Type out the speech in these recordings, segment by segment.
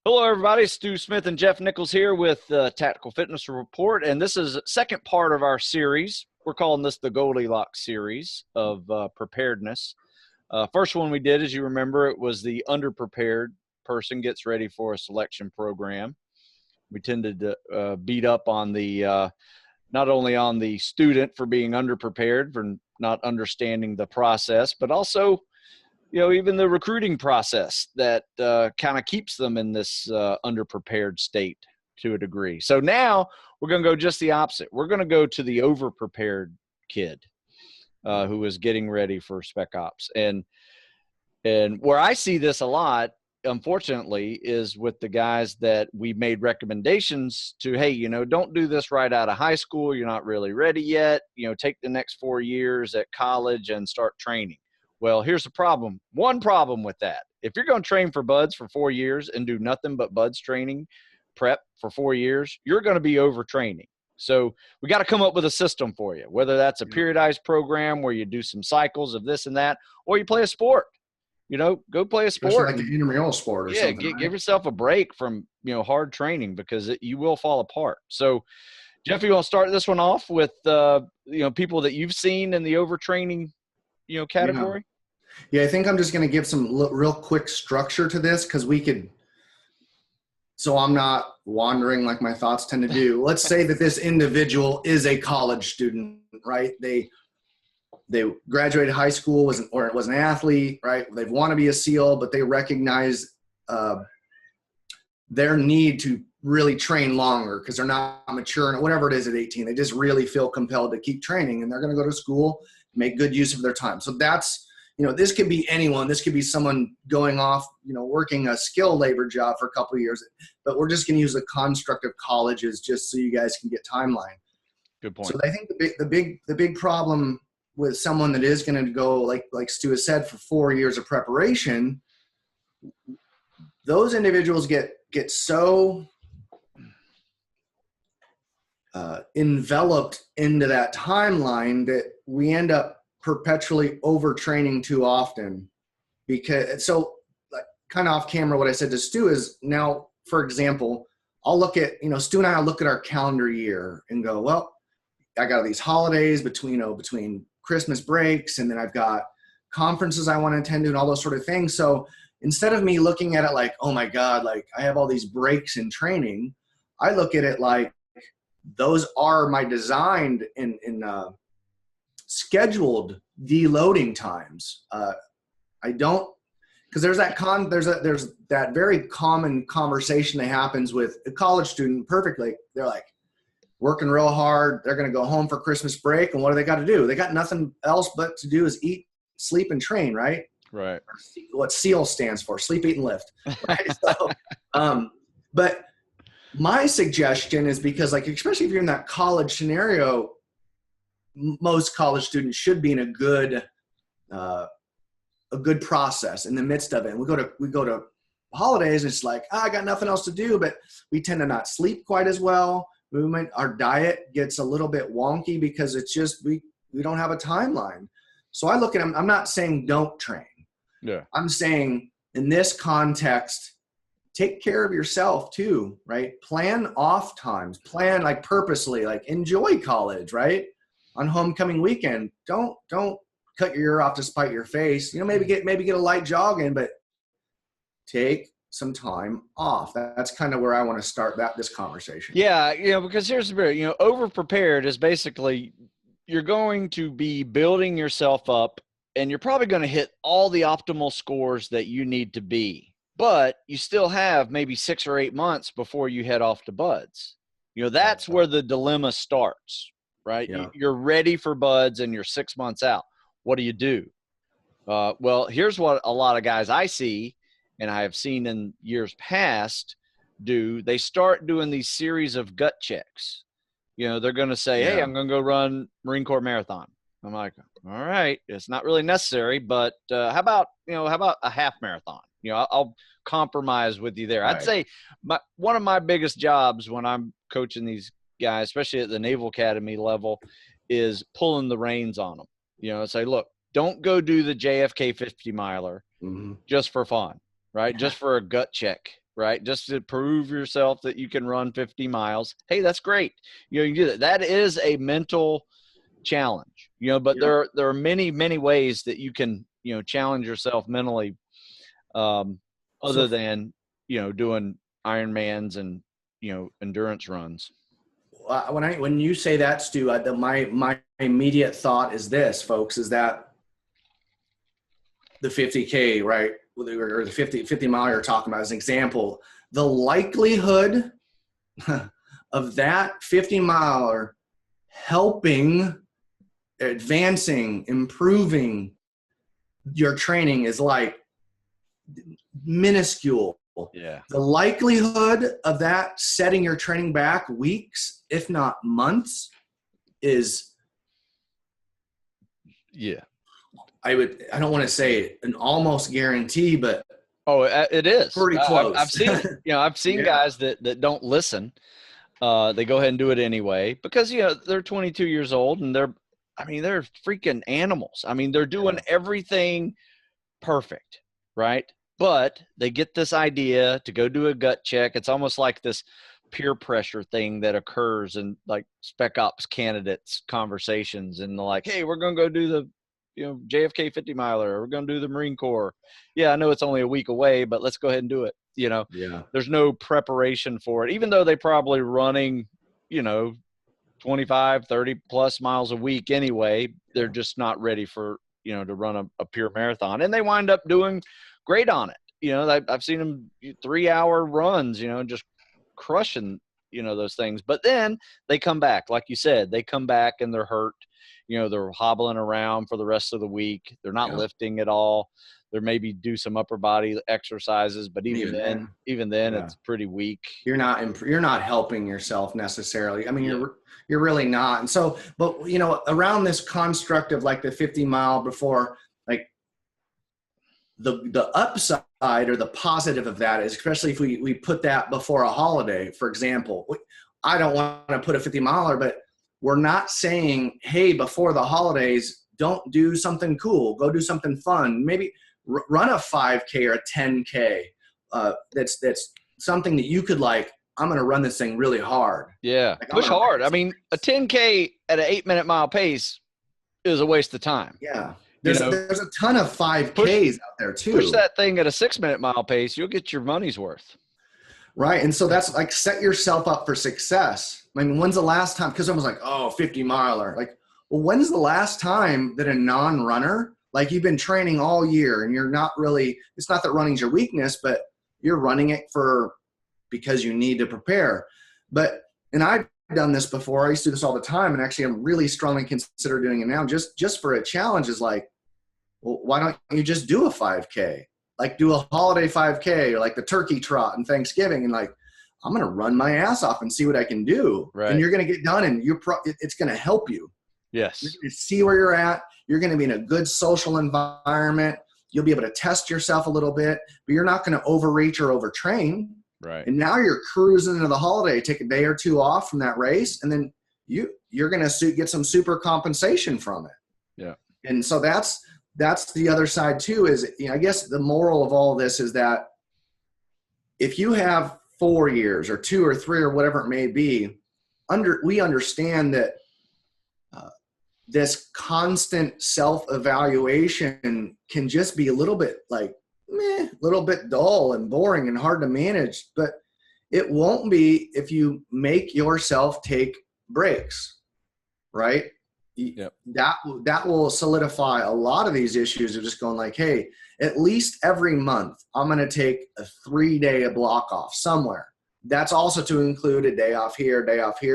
Hello, everybody. Stu Smith and Jeff Nichols here with Tactical Fitness Report, and this is the second part of our series. We're calling this the Goldilocks series of preparedness. First one we did, as you remember, it was the underprepared person gets ready for a selection program. We tended to beat up on the not only on the student for being underprepared, for not understanding the process, but also even the recruiting process that kind of keeps them in this underprepared state to a degree. So now we're going to go just the opposite. We're going to go to the overprepared kid who is getting ready for spec ops. And where I see this a lot, unfortunately, is with the guys that we made recommendations to, hey, don't do this right out of high school. You're not really ready yet. Take the next 4 years at college and start training. Well, here's the problem. One problem with that. If you're going to train for buds for 4 years and do nothing but buds training prep for 4 years, you're going to be overtraining. So we got to come up with a system for you, whether that's a periodized program where you do some cycles of this and that, or you play a sport. Go play a sport. Especially like an intramural sport or something. Yeah, give yourself a break from, hard training because you will fall apart. So, Jeff, you want to start this one off with, people that you've seen in the overtraining, category? Yeah, I think I'm just going to give some real quick structure to this because so I'm not wandering like my thoughts tend to do. Let's say that this individual is a college student, right? They graduated high school, was an athlete, right? They want to be a SEAL, but they recognize their need to really train longer because they're not mature and whatever it is at 18. They just really feel compelled to keep training, and they're going to go to school, make good use of their time. So that's, this could be anyone. This could be someone going off, working a skilled labor job for a couple of years. But we're just going to use the construct of colleges just so you guys can get timeline. Good point. So I think the big problem with someone that is going to go, like Stu has said, for 4 years of preparation, those individuals get so enveloped into that timeline that we end up perpetually overtraining too often. Because kind of off camera, what I said to Stu is, now, for example, I'll look at, Stu and I look at our calendar year and go, well, I got these holidays between Christmas breaks, and then I've got conferences I want to attend to and all those sort of things. So instead of me looking at it like, oh my God, like I have all these breaks in training, I look at it like those are my designed in scheduled deloading times. I don't, because there's that very common conversation that happens with a college student. Perfectly, they're like working real hard. They're going to go home for Christmas break, and what do they got to do? They got nothing else but to do is eat, sleep, and train, right? Right. What SEAL stands for: sleep, eat, and lift. Right? So, but my suggestion is, because, especially if you're in that college scenario, most college students should be in a good process in the midst of it. And we go to holidays, and it's like, I got nothing else to do, but we tend to not sleep quite as well. Our diet gets a little bit wonky because it's just we don't have a timeline. So I look at them. I'm not saying don't train. Yeah. I'm saying in this context, take care of yourself too, right? Plan off times. Plan purposely, enjoy college, right? On homecoming weekend, don't cut your ear off to spite your face. Maybe get a light jog in, but take some time off. That's kind of where I want to start this conversation. Yeah, because here's the bit, over prepared is basically you're going to be building yourself up, and you're probably going to hit all the optimal scores that you need to be, but you still have maybe 6 or 8 months before you head off to buds. That's where the dilemma starts. Right? Yeah. You're ready for buds and you're 6 months out. What do? Well, here's what a lot of guys I see, and I have seen in years past, do. They start doing these series of gut checks. They're going to say, hey, I'm going to go run Marine Corps Marathon. I'm like, all right, it's not really necessary, but how about a half marathon? I'll compromise with you there. Right. I'd say one of my biggest jobs when I'm coaching these guys, especially at the Naval Academy level, is pulling the reins on them. Say, look, don't go do the JFK 50 miler just for fun, right? Just for a gut check. right? Just to prove yourself that you can run 50 miles. Hey, that's great. You know, you do that. That is a mental challenge, you know, but Yep. there are many, many ways that you can, you know, challenge yourself mentally, So other than, you know, doing Ironmans and, you know, endurance runs. when you say that, Stu, my immediate thought is this, folks, is that the 50K, right, or the 50 mile you're talking about as an example, the likelihood of that 50 miler helping, advancing, improving your training is like minuscule. Yeah. The likelihood of that setting your training back weeks, if not months, is, Yeah. I don't want to say an almost guarantee, but Oh, it is. pretty close. I've seen it. You know, I've seen Yeah. guys that don't listen. They go ahead and do it anyway because, you know, they're 22 years old and they're freaking animals. I mean, they're doing everything perfect, right? But they get this idea to go do a gut check. It's almost like this peer pressure thing that occurs in like spec ops candidates conversations, and they're like, hey, we're going to go do the, you know, JFK 50 miler, or we're going to do the Marine Corps. Yeah, I know it's only a week away, but let's go ahead and do it. You know, Yeah. there's no preparation for it, even though they probably running, you know, 25, 30 plus miles a week anyway. They're just not ready for, you know, to run a pure marathon, and they wind up doing great on it. You know, I've seen them 3-hour runs, you know, just crushing, you know, those things. But then they come back, like you said, they come back and they're hurt. You know, they're hobbling around for the rest of the week. They're not lifting at all. They're maybe do some upper body exercises, but even then, Yeah. it's pretty weak. You're not helping yourself necessarily. I mean, Yeah. you're really not. And so, but you know, around this construct of like the 50 mile before, like the upside or the positive of that is, especially if we put that before a holiday, for example, I don't want to put a 50 miler, but we're not saying, hey, before the holidays, don't do something cool, go do something fun. Maybe run a 5K or a 10K. That's something that you could like, I'm going to run this thing really hard. Yeah. Like, Push hard. I mean, a 10K at an 8-minute mile pace is a waste of time. Yeah. There's a ton of 5Ks out there too. Push that thing at a 6-minute mile pace, you'll get your money's worth. Right. And so that's like, set yourself up for success. I mean, when's the last time, because someone's like, oh, 50 miler. Like, well, when's the last time that a non-runner, like you've been training all year and you're not really, it's not that running's your weakness, but you're running it because you need to prepare. And I've done this before. I used to do this all the time. And actually I'm really strongly consider doing it now just for a challenge is like, well, why don't you just do a 5K? Like do a holiday 5K or like the turkey trot and Thanksgiving, and like, I'm going to run my ass off and see what I can do. Right. And you're going to get done and it's going to help you. Yes. You're going to see where you're at. You're going to be in a good social environment. You'll be able to test yourself a little bit, but you're not going to overreach or overtrain. Right. And now you're cruising into the holiday, take a day or two off from that race. And then you're going to get some super compensation from it. Yeah. And so that's the other side too, is, you know, I guess the moral of all this is that if you have 4 years or 2 or 3 or whatever it may be, we understand that this constant self-evaluation can just be a little bit like, a little bit dull and boring and hard to manage, but it won't be if you make yourself take breaks, right? Yep. That will solidify a lot of these issues of just going like, hey, at least every month, I'm going to take a 3-day block off somewhere. That's also to include a day off here,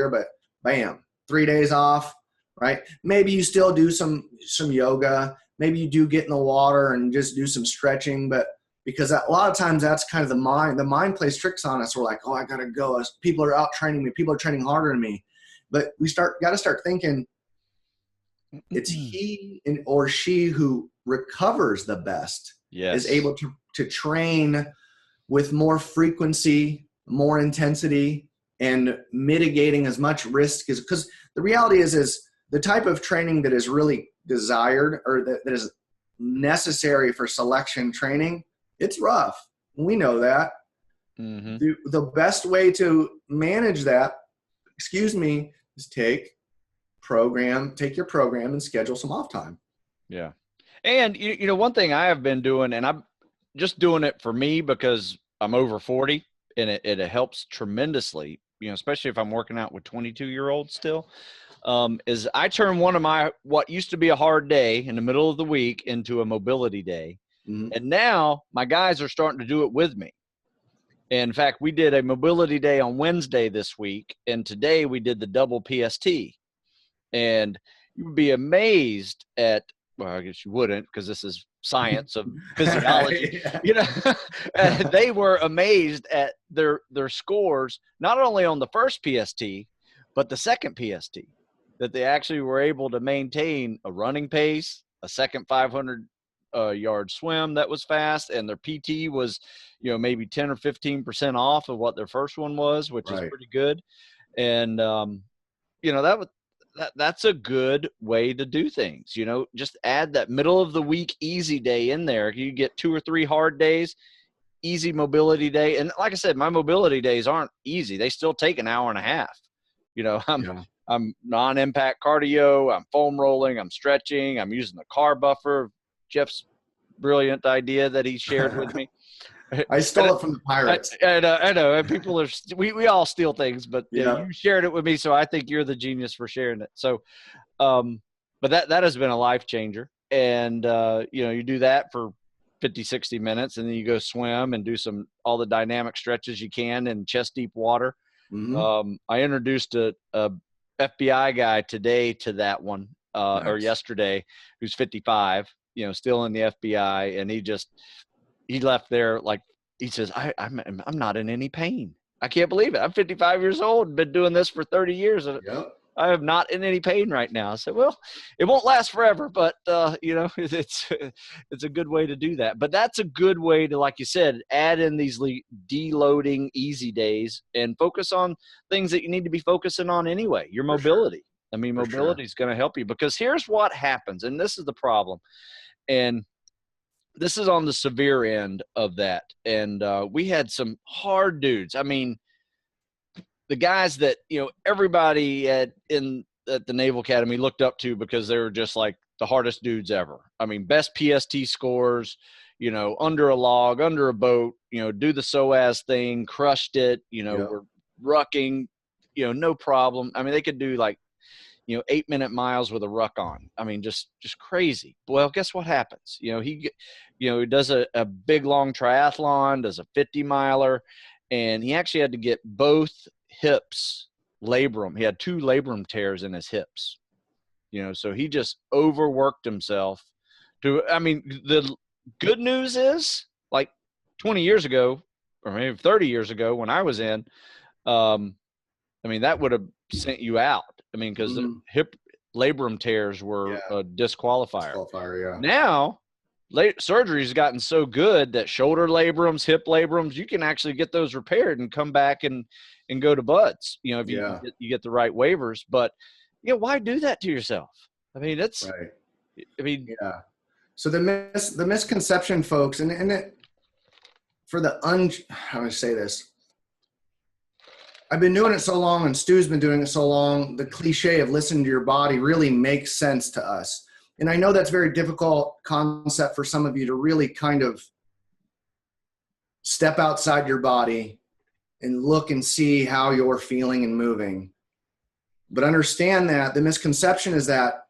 but bam, 3 days off, right? Maybe you still do some yoga. Maybe you do get in the water and just do some stretching, but because a lot of times that's kind of the mind plays tricks on us. We're like, oh, I got to go. People are out training me. People are training harder than me. But we got to start thinking it's he or she who recovers the best. Yes. Is able to train with more frequency, more intensity, and mitigating as much risk because the reality is the type of training that is really desired or that is necessary for selection training, it's rough. We know that. Mm-hmm. The best way to manage that, is take your program and schedule some off time. Yeah. And, you know, one thing I have been doing, and I'm just doing it for me because I'm over 40 and it helps tremendously, you know, especially if I'm working out with 22-year-olds still, is I turn one of what used to be a hard day in the middle of the week into a mobility day. Mm-hmm. And now my guys are starting to do it with me. In fact, we did a mobility day on Wednesday this week, and today we did the double PST. And you would be amazed at, well, I guess you wouldn't because this is science of physiology. Yeah. You know, they were amazed at their scores, not only on the first PST, but the second PST, that they actually were able to maintain a running pace, a second 500 yard swim that was fast, and their PT was, you know, maybe 10 or 15% off of what their first one was, which is pretty good. And, you know, that's a good way to do things. You know, just add that middle of the week easy day in there. You get 2 or 3 hard days, easy mobility day. And like I said, my mobility days aren't easy. They still take an hour and a half. You know, I'm non-impact cardio, I'm foam rolling, I'm stretching, I'm using the car buffer. Jeff's brilliant idea that he shared with me. I stole it from the Pirates. I know. And people we all steal things, but yeah. You shared it with me, so I think you're the genius for sharing it. So, but that has been a life changer. And, you know, you do that for 50, 60 minutes, and then you go swim and do all the dynamic stretches you can in chest deep water. Mm-hmm. I introduced a FBI guy today to that one, Nice. Or yesterday, who's 55, you know, still in the FBI. And he left there like, he says, I'm not in any pain. I can't believe it. I'm 55 years old and been doing this for 30 years. And yep. I am not in any pain right now. I said, well, it won't last forever, but, you know, it's a good way to do that. But that's a good way to, like you said, add in these deloading easy days and focus on things that you need to be focusing on anyway. Your mobility. Sure. I mean, mobility is going to help you, because here's what happens. And this is the problem. And this is on the severe end of that. And we had some hard dudes. I mean, the guys that, you know, everybody at the Naval Academy looked up to because they were just like the hardest dudes ever. I mean, best PST scores, you know, under a log, under a boat, you know, do the SOAS thing, crushed it, you know, were rucking, you know, no problem. I mean, they could do like, you know, 8-minute miles with a ruck on. I mean, just crazy. Well, guess what happens? You know, he does a big, long triathlon, does a 50-miler, and he actually had to get both hips labrum. He had 2 labrum tears in his hips, you know, so he just overworked himself I mean, the good news is, like 20 years ago, or maybe 30 years ago when I was in, I mean, that would have sent you out. I mean, because the hip labrum tears were a disqualifier. Now, surgery's gotten so good that shoulder labrums, hip labrums, you can actually get those repaired and come back and go to buds, you know, if you get the right waivers. But, you know, why do that to yourself? I mean, that's right. I mean, yeah. So the misconception, folks, and it for how do I say this? I've been doing it so long, and Stu's been doing it so long, the cliche of listening to your body really makes sense to us. And I know that's a very difficult concept for some of you to really kind of step outside your body and look and see how you're feeling and moving. But understand that the misconception is that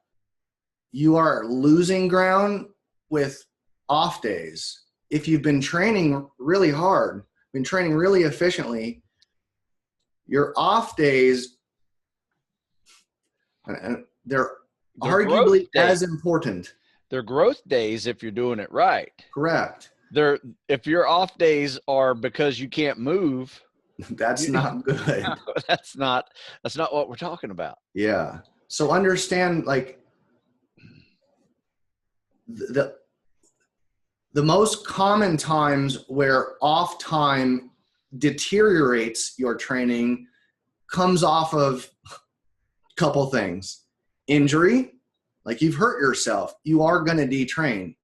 you are losing ground with off days. If you've been training really hard, been training really efficiently, your off days, they're arguably as important. They're growth days if you're doing it right. Correct. If your off days are because you can't move, that's not good. No, that's not what we're talking about. Yeah. So understand, like, the most common times where off time deteriorates your training comes off of a couple things. Injury, like you've hurt yourself, you are going to detrain.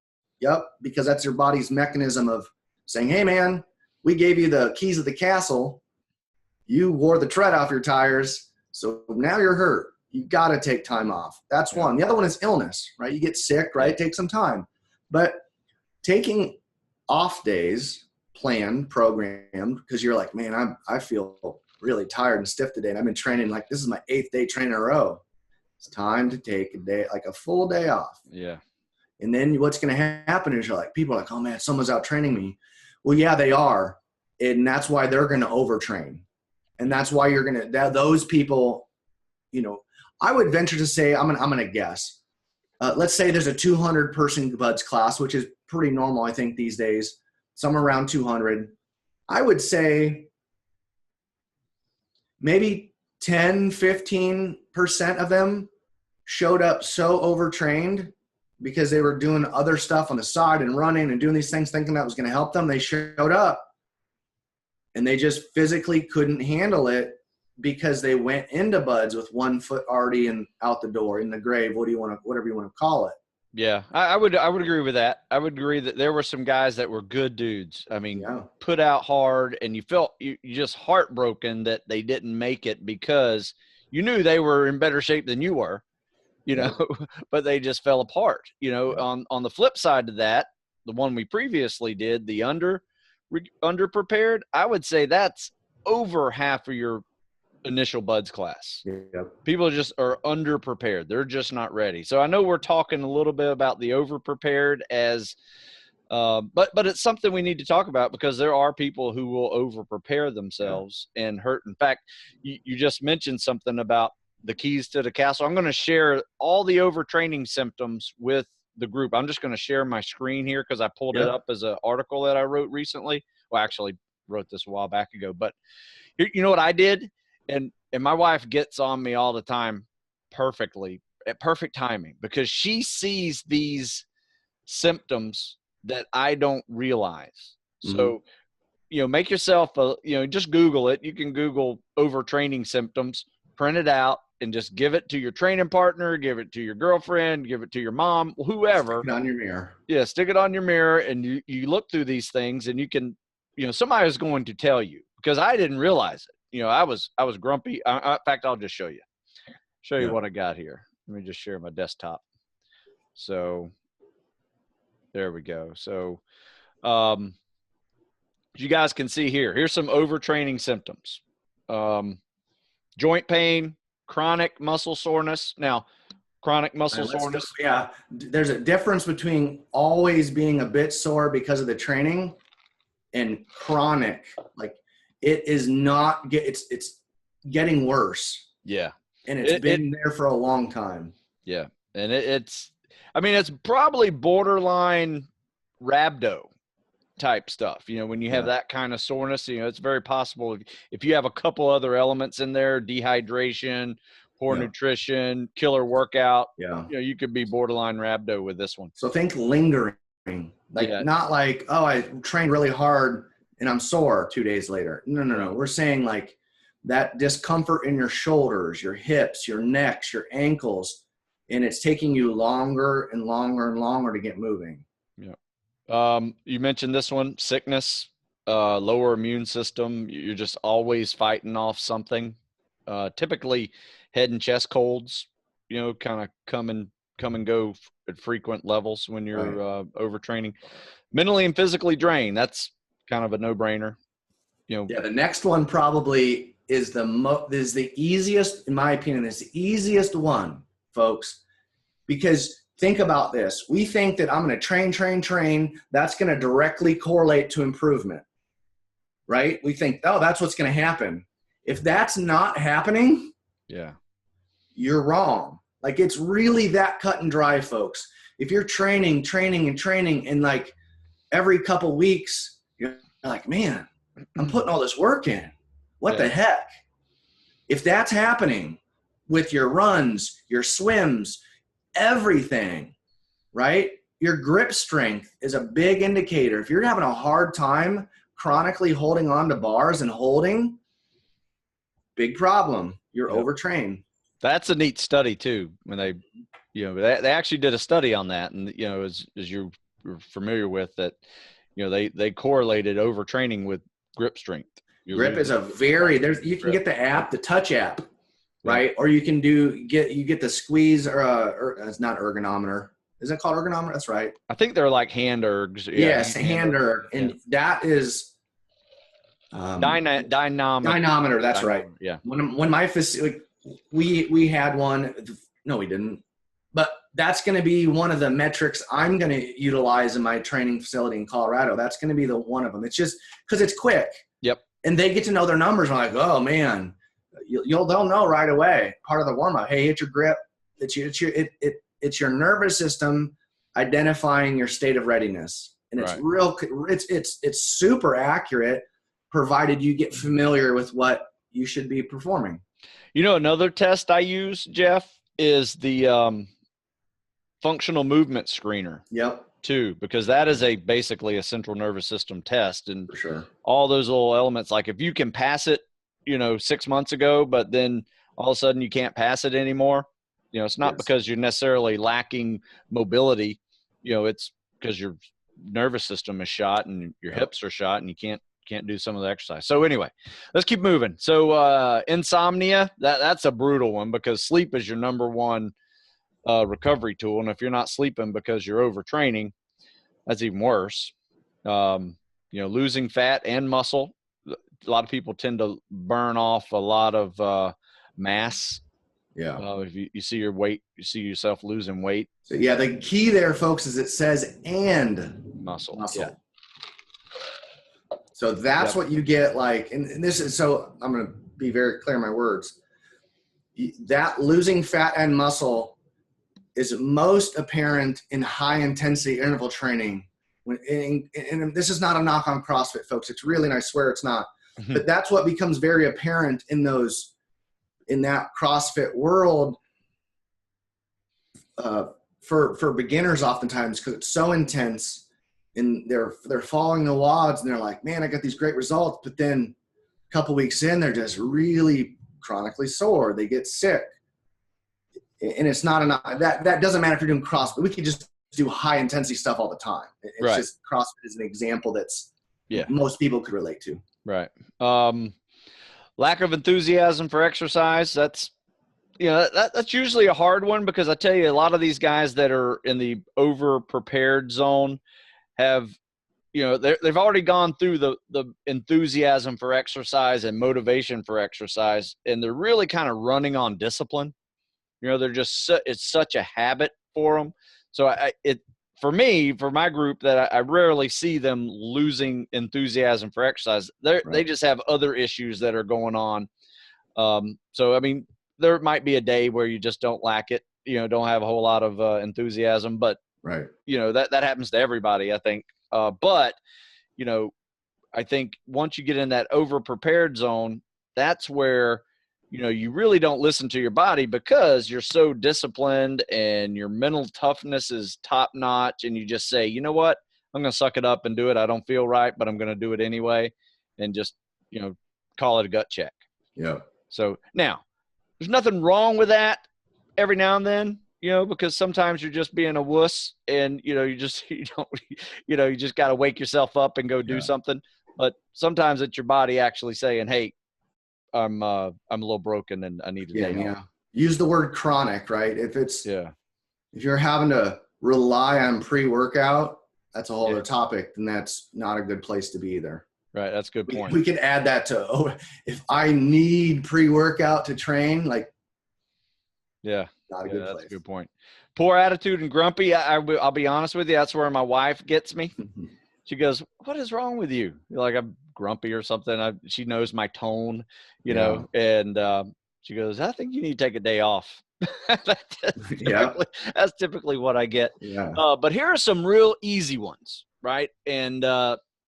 Yep, because that's your body's mechanism of saying, hey man, we gave you the keys of the castle. You wore the tread off your tires. So now you're hurt. You got to take time off. That's one. The other one is illness, right? You get sick, right? Take some time. But taking off days, planned, programmed, because you're like, man, I feel really tired and stiff today. And I've been training, like this is my 8th day training in a row. It's time to take a day, like a full day off. Yeah. And then what's going to happen is you're like, people are like, oh man, someone's out training me. Well, yeah, they are. And that's why they're going to overtrain. And that's why you're going to, those people, you know, I would venture to say, I'm going to guess. Let's say there's a 200 person buds class, which is pretty normal, I think, these days, somewhere around 200. I would say maybe 10, 15% of them showed up so overtrained because they were doing other stuff on the side and running and doing these things thinking that was going to help them. They showed up and they just physically couldn't handle it because they went into buds with one foot already out the door, in the grave, whatever you want to call it. Yeah, I would agree with that. I would agree that there were some guys that were good dudes. I mean, put out hard, and you felt you just heartbroken that they didn't make it because you knew they were in better shape than you were, you know, but they just fell apart. You know, on the flip side of that, the one we previously did, the underprepared, I would say that's over half of your initial buds class. People just are underprepared. They're just not ready. So I know we're talking a little bit about the overprepared as but it's something we need to talk about because there are people who will overprepare themselves and hurt. In fact, you just mentioned something about the keys to the castle. I'm going to share all the overtraining symptoms with the group. I'm just going to share my screen here because I pulled it up as an article that I wrote recently. Well, I actually wrote this a while back ago, but you know what I did? And my wife gets on me all the time perfectly, at perfect timing, because she sees these symptoms that I don't realize. So, you know, make yourself just Google it. You can Google overtraining symptoms, print it out, and just give it to your training partner, give it to your girlfriend, give it to your mom, whoever. Stick it on your mirror. Yeah, stick it on your mirror, and you look through these things, and you can, somebody is going to tell you because I didn't realize it. I was grumpy. In fact, I'll just show you what I got here. Let me just share my desktop. So there we go. So you guys can see here's some overtraining symptoms. Joint pain, chronic muscle soreness. Now, chronic muscle soreness. There's a difference between always being a bit sore because of the training and chronic, like, it is not – it's getting worse. Yeah. And it's been there for a long time. Yeah. And it's probably borderline rhabdo type stuff. When you have that kind of soreness, it's very possible if you have a couple other elements in there, dehydration, poor nutrition, killer workout, you could be borderline rhabdo with this one. So think lingering. Not like, oh, I trained really hard and I'm sore 2 days later. No. We're saying like that discomfort in your shoulders, your hips, your necks, your ankles, and it's taking you longer and longer and longer to get moving. Yeah. You mentioned this one, sickness, lower immune system. You're just always fighting off something. Typically head and chest colds, kind of come and go at frequent levels when you're overtraining. Mentally and physically drained. That's kind of a no-brainer. The next one probably is the easiest, in my opinion, is the easiest one, folks, because think about this. We think that I'm going to train. That's going to directly correlate to improvement, right? We think, oh, that's what's going to happen. If that's not happening, you're wrong. Like, it's really that cut and dry, folks. If you're training, and like every couple weeks, you're like, man, I'm putting all this work in. What the heck? If that's happening with your runs, your swims, everything, right? Your grip strength is a big indicator. If you're having a hard time chronically holding on to bars and holding, big problem. You're overtrained. That's a neat study too. When they actually did a study on that, and as you're familiar with that, they correlated overtraining with grip strength. Grip is a very, you can get the app, the touch app, right? Or you can get the squeeze, or it's not ergonometer. Is it called ergonometer? That's right. I think they're like hand ergs. Yes, hand erg. And that is dynamometer. Dynamometer, that's right. Yeah. When my facility, we had one. No, we didn't. But that's going to be one of the metrics I'm going to utilize in my training facility in Colorado. That's going to be the one of them. It's just because it's quick. Yep. And they get to know their numbers. I'm like, oh man, they'll know right away. Part of the warm up. Hey, hit your grip. It's your nervous system identifying your state of readiness, and it's it's super accurate, provided you get familiar with what you should be performing. Another test I use, Jeff, is the functional movement screener. Yep. Too, because that is basically a central nervous system test, and for sure, all those little elements. Like if you can pass it, 6 months ago, but then all of a sudden you can't pass it anymore. It's not because you're necessarily lacking mobility. It's because your nervous system is shot and your hips are shot, and you can't do some of the exercise. So anyway, let's keep moving. So insomnia, that's a brutal one, because sleep is your number one recovery tool. And if you're not sleeping because you're overtraining, that's even worse. Losing fat and muscle. A lot of people tend to burn off a lot of mass. Yeah. If you see your weight, you see yourself losing weight. So yeah, the key there, folks, is it says and muscle. Yeah. So that's what you get, like, and this is, so I'm going to be very clear in my words. That losing fat and muscle is most apparent in high intensity interval training. And this is not a knock on CrossFit, folks. It's really, and I swear it's not, but that's what becomes very apparent in that CrossFit world for beginners oftentimes, because it's so intense, and they're following the WODs and they're like, man, I got these great results. But then a couple weeks in, they're just really chronically sore. They get sick. And it's not enough. That doesn't matter if you're doing CrossFit. We could just do high intensity stuff all the time. It's just CrossFit is an example that's most people could relate to. Right. Lack of enthusiasm for exercise. That's that's usually a hard one, because I tell you, a lot of these guys that are in the over prepared zone have, they've already gone through the enthusiasm for exercise and motivation for exercise, and they're really kind of running on discipline. They're just, it's such a habit for them. So for my group, that I rarely see them losing enthusiasm for exercise. They just have other issues that are going on. So, I mean, there might be a day where you just don't lack it, don't have a whole lot of enthusiasm, but that happens to everybody, I think. But, I think once you get in that over prepared zone, that's where, you really don't listen to your body, because you're so disciplined and your mental toughness is top notch. And you just say, you know what, I'm going to suck it up and do it. I don't feel right, but I'm going to do it anyway. And just, call it a gut check. Yeah. So now there's nothing wrong with that every now and then, because sometimes you're just being a wuss, and, you just got to wake yourself up and go do something. But sometimes it's your body actually saying, hey, I'm a little broken and I need to day off. Use the word chronic, right? If you're having to rely on pre-workout, that's a whole other topic, then that's not a good place to be either. Right. That's a good point. We could add that to, if I need pre-workout to train, like, not a good place. That's a good point. Poor attitude and grumpy. I'll be honest with you. That's where my wife gets me. She goes, what is wrong with you? You're like, I'm grumpy or something. She knows my tone, and she goes, I think you need to take a day off. That's typically what I get. Yeah. But here are some real easy ones, right? And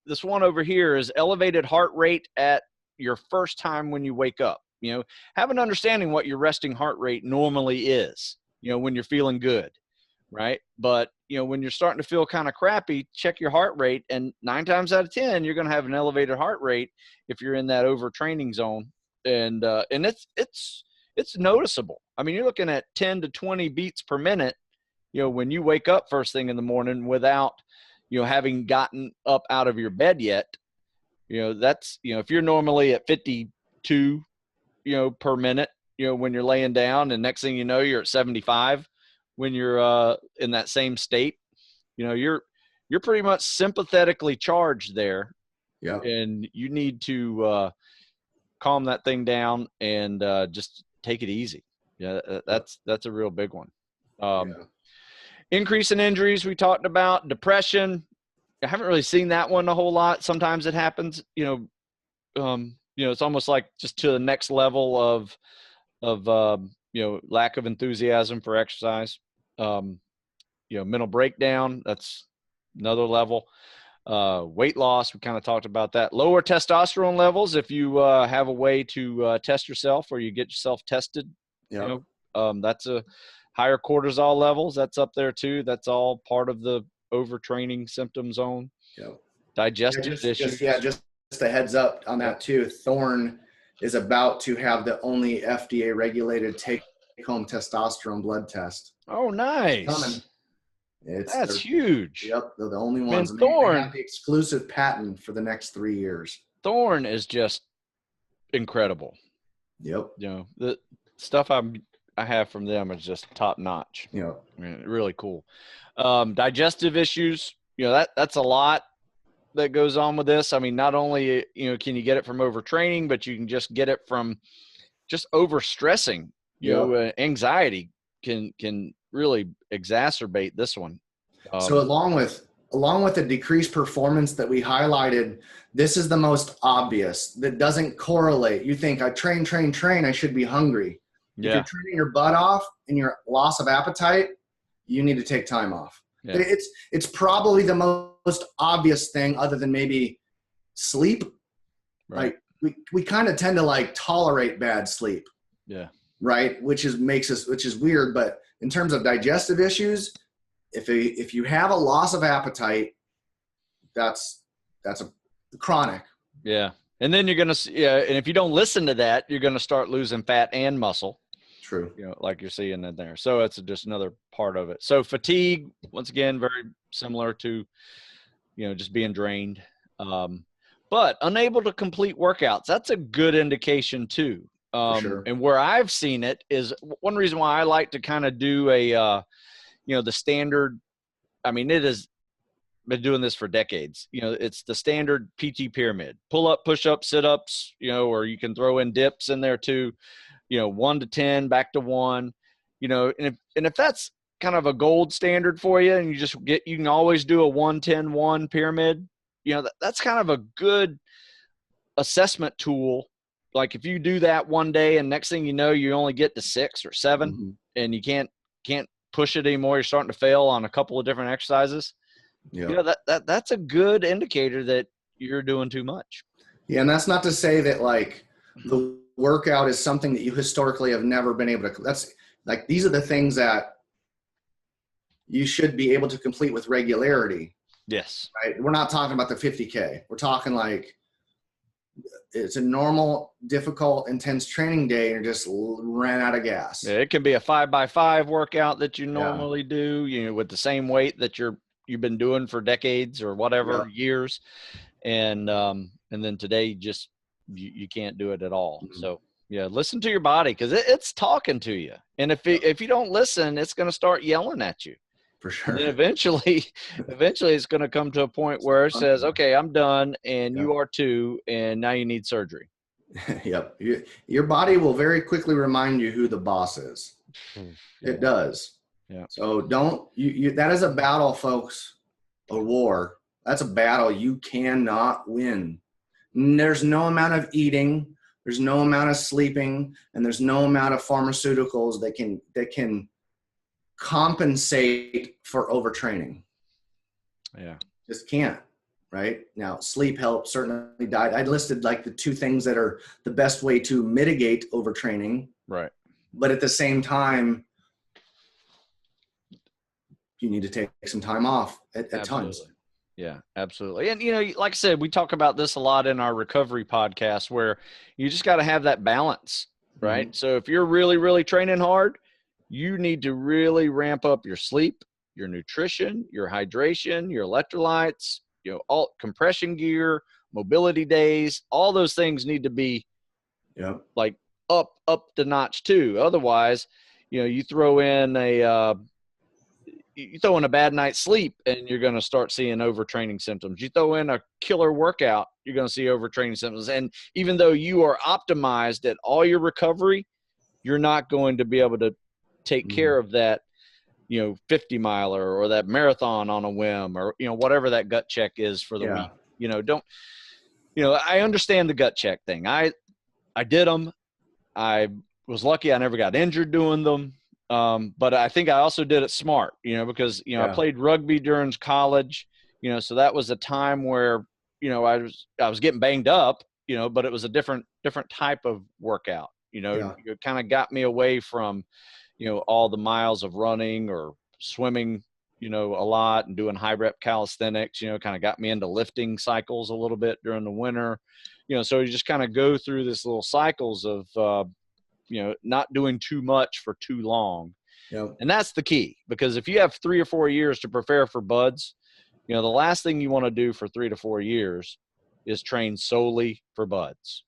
this one over here is elevated heart rate at your first time when you wake up. Have an understanding what your resting heart rate normally is, when you're feeling good, right? But, when you're starting to feel kind of crappy, check your heart rate, and 9 times out of 10, you're going to have an elevated heart rate if you're in that overtraining zone. And it's noticeable. I mean, you're looking at 10 to 20 beats per minute, when you wake up first thing in the morning without, having gotten up out of your bed yet. That's, if you're normally at 52, per minute, when you're laying down, and next thing you know, you're at 75 when you're in that same state, you're pretty much sympathetically charged there. Yeah. And you need to calm that thing down and just take it easy. Yeah, that's a real big one. Increase in injuries we talked about. Depression, I haven't really seen that one a whole lot. Sometimes it happens, it's almost like just to the next level of lack of enthusiasm for exercise. Mental breakdown, that's another level. Weight loss, we kind of talked about that. Lower testosterone levels, if you have a way to test yourself, or you get yourself tested, that's a higher cortisol levels. That's up there too. That's all part of the overtraining symptom zone. Digestive issues. Just a heads up on that too. Thorne is about to have the only FDA regulated take-home testosterone blood test. Oh, nice. Coming. That's huge. Yep, they're the only ones. And Thorne, they have the exclusive patent for the next 3 years. Thorne is just incredible. Yep. The stuff I have from them is just top notch. Really cool. Digestive issues, that's a lot that goes on with this. I mean, not only, can you get it from overtraining, but you can just get it from just overstressing. Anxiety can really exacerbate this one. So along with the decreased performance that we highlighted, this is the most obvious that doesn't correlate. You think I train, I should be hungry. If you're training your butt off and your loss of appetite, you need to take time off. Yeah. It's probably the most obvious thing, other than maybe sleep. Right. Like we kind of tend to tolerate bad sleep. Yeah. Right. Which is weird. But in terms of digestive issues, if you have a loss of appetite, that's a chronic. Yeah. And then you're going to, and if you don't listen to that, you're going to start losing fat and muscle. True. Like you're seeing in there. So it's just another part of it. So fatigue, once again, very similar to, just being drained. But unable to complete workouts, that's a good indication too. For sure. And where I've seen it is one reason why I like to kind of do the standard. I mean, it has been doing this for decades. It's the standard PT pyramid: pull up, push up, sit ups, or you can throw in dips in there too. 1 to 10, back to 1, and if that's kind of a gold standard for you, and you can always do a 1-10-1 pyramid, that's kind of a good assessment tool. Like if you do that one day and next thing you know, you only get to 6 or 7 and you can't push it anymore, you're starting to fail on a couple of different exercises. That's a good indicator that you're doing too much. Yeah. And that's not to say that the workout is something that you historically have never been able to. That's these are the things that you should be able to complete with regularity. Yes. Right. We're not talking about the 50K. We're talking it's a normal, difficult, intense training day, and you just ran out of gas. Yeah, it can be a 5x5 workout that you normally do, with the same weight that you've been doing for decades or whatever years, and then today just you can't do it at all. So listen to your body, because it's talking to you, and if you don't listen, it's going to start yelling at you. For sure. And then eventually it's going to come to a point where it says, okay, I'm done, and you are too, and now you need surgery. Yep. Your body will very quickly remind you who the boss is. It does. Yeah. So that is a battle, folks, a war. That's a battle you cannot win. There's no amount of eating, there's no amount of sleeping, and there's no amount of pharmaceuticals that can compensate for overtraining. Yeah. Just can't. Right. Now, sleep helps, certainly diet. I listed the 2 things that are the best way to mitigate overtraining. Right. But at the same time, you need to take some time off at times. Yeah, absolutely. And, like I said, we talk about this a lot in our recovery podcast, where you just got to have that balance, right? So if you're really, really training hard, you need to really ramp up your sleep, your nutrition, your hydration, your electrolytes, all compression gear, mobility days. All those things need to be like up the notch too. Otherwise, you throw in a bad night's sleep and you're going to start seeing overtraining symptoms. You throw in a killer workout, you're going to see overtraining symptoms. And even though you are optimized at all your recovery, you're not going to be able to take care of that, 50 miler or that marathon on a whim, or, whatever that gut check is for the week. I understand the gut check thing. I did them. I was lucky I never got injured doing them. But I think I also did it smart, because, I played rugby during college, so that was a time where, I was getting banged up, but it was a different type of workout, It kind of got me away from, all the miles of running or swimming, a lot, and doing high rep calisthenics, kind of got me into lifting cycles a little bit during the winter, so you just kind of go through this little cycles of, not doing too much for too long. And that's the key, because if you have 3 or 4 years to prepare for buds, the last thing you want to do for 3 to 4 years is train solely for buds.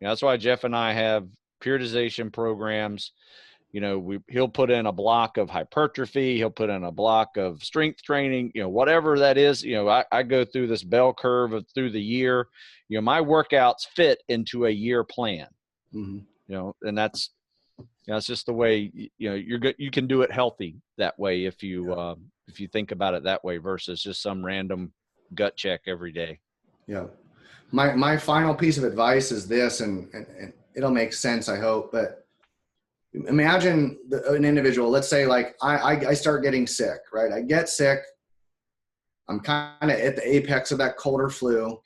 That's why Jeff and I have periodization programs. He'll put in a block of hypertrophy. He'll put in a block of strength training, whatever that is. I go through this bell curve through the year. My workouts fit into a year plan. And that's just the way, you can do it healthy that way if you think about it that way versus just some random gut check every day. My final piece of advice is this, and it'll make sense, I hope, but imagine an individual, let's say like I start getting sick, right? I get sick. I'm kind of at the apex of that cold or flu.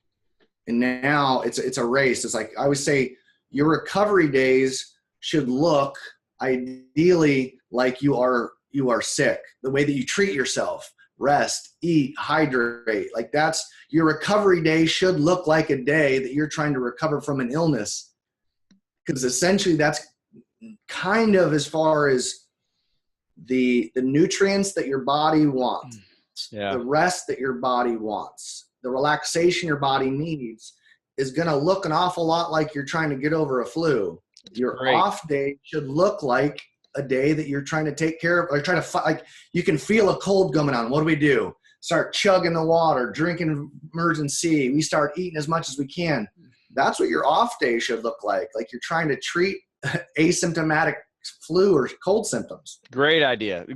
And now it's a race. It's like, I always say, your recovery days should look ideally like you are sick. The way that you treat yourself, rest, eat, hydrate, like that's your recovery day should look like a day that you're trying to recover from an illness. Because essentially that's kind of as far as the nutrients that your body wants, the rest that your body wants, the relaxation your body needs is going to look an awful lot like you're trying to get over a flu. Your off day should look like a day that you're trying to take care of, or trying to fight. Like you can feel a cold coming on. What do? Start chugging the water, drinking emergency. We start eating as much as we can. That's what your off day should look like. Like you're trying to treat asymptomatic flu or cold symptoms. Great idea.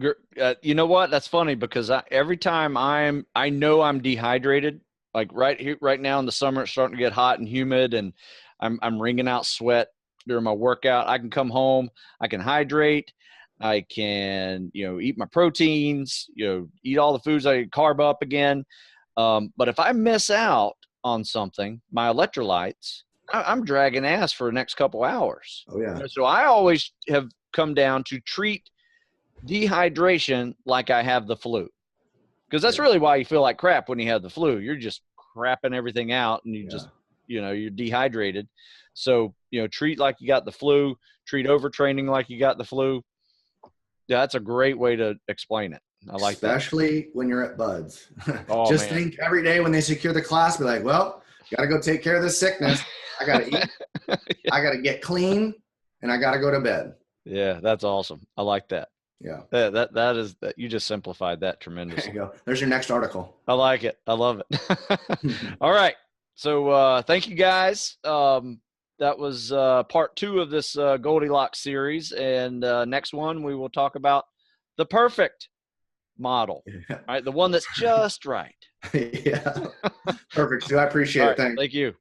You know what? That's funny because every time I know I'm dehydrated, like right now in the summer, it's starting to get hot and humid and I'm wringing out sweat during my workout. I can come home, I can hydrate, I can, eat my proteins, eat all the foods I carb up again. But if I miss out on something, my electrolytes, I'm dragging ass for the next couple hours. Oh yeah. So I always have come down to treat dehydration like I have the flu. Because that's really why you feel like crap when you have the flu. You're just crapping everything out and you just, you're dehydrated. So, treat like you got the flu, treat overtraining like you got the flu. Yeah, that's a great way to explain it. I like that. Especially when you're at buds. Just think every day when they secure the class, be like, well, got to go take care of this sickness. I got to eat. I got to get clean and I got to go to bed. Yeah, that's awesome. I like that. Yeah. That is that you just simplified that tremendously. There you go. There's your next article. I like it. I love it. All right. So thank you guys. That was part 2 of this Goldilocks series. And next one, we will talk about the perfect model, right? The one that's just right. Yeah. Perfect. So I appreciate it. Thanks. Thank you.